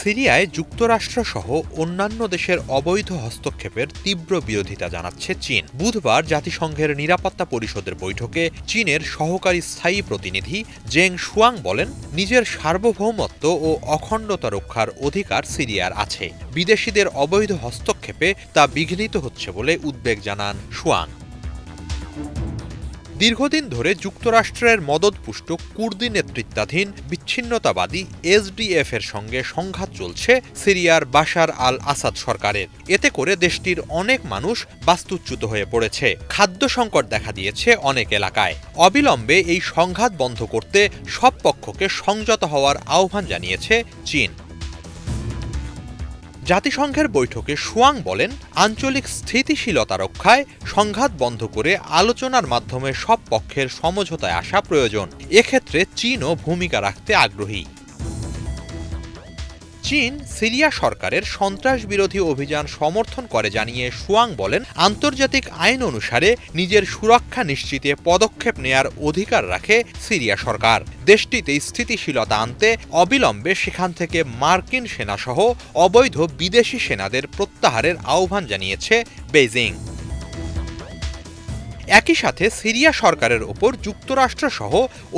সিরিয়ায় যুক্তরাষ্ট্রসহ অন্যান্য দেশের অবৈধ হস্তক্ষেপের তীব্র বিরোধিতা জানাচ্ছে চীন। বুধবার জাতিসংঘের নিরাপত্তা পরিষদের বৈঠকে চীনের সহকারী স্থায়ী প্রতিনিধি জেং শুয়াং বলেন, নিজের সার্বভৌমত্ব ও অখণ্ডতা রক্ষার অধিকার সিরিয়ার আছে। বিদেশিদের অবৈধ হস্তক্ষেপে তা বিঘ্নিত হচ্ছে বলে উদ্বেগ জানান শুয়াং। দীর্ঘদিন ধরে যুক্তরাষ্ট্রের মদদপুষ্ট কুর্দি নেতৃত্বাধীন বিচ্ছিন্নতাবাদী এসডিএফ এর সঙ্গে সংঘাত চলছে সিরিয়ার বাশার আল আসাদ সরকারের। এতে করে দেশটির অনেক মানুষ বাস্তুচ্যুত হয়ে পড়েছে। খাদ্য সংকট দেখা দিয়েছে অনেক এলাকায়। অবিলম্বে এই সংঘাত বন্ধ করতে সব পক্ষকে সংযত হওয়ার আহ্বান জানিয়েছে চীন। জাতিসংঘের বৈঠকে শুয়াং বলেন, আঞ্চলিক স্থিতিশীলতা রক্ষায় সংঘাত বন্ধ করে আলোচনার মাধ্যমে সব পক্ষের সমঝোতায় আসা প্রয়োজন। এক্ষেত্রে চীনও ভূমিকা রাখতে আগ্রহী। চীন সিরিয়া সরকারের সন্ত্রাস বিরোধী অভিযান সমর্থন করে জানিয়ে শুয়াং বলেন, আন্তর্জাতিক আইন অনুসারে নিজের সুরক্ষা নিশ্চিতে পদক্ষেপ নেয়ার অধিকার রাখে সিরিয়া সরকার। দেশটিতে স্থিতিশীলতা আনতে অবিলম্বে সেখান থেকে মার্কিন সেনাসহ অবৈধ বিদেশি সেনাদের প্রত্যাহারের আহ্বান জানিয়েছে বেইজিং। একই সাথে সিরিয়া সরকারের ওপর যুক্তরাষ্ট্রসহ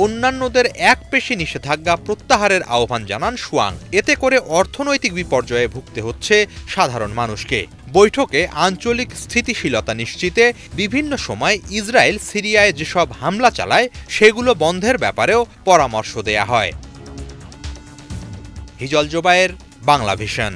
অন্যান্যদের একপেশে নিষেধাজ্ঞা প্রত্যাহারের আহ্বান জানান শুয়াং। এতে করে অর্থনৈতিক বিপর্যয়ে ভুগতে হচ্ছে সাধারণ মানুষকে। বৈঠকে আঞ্চলিক স্থিতিশীলতা নিশ্চিতে বিভিন্ন সময় ইসরায়েল সিরিয়ায় যেসব হামলা চালায় সেগুলো বন্ধের ব্যাপারেও পরামর্শ দেয়া হয়। হিজল জোবায়ের, বাংলা ভিশন।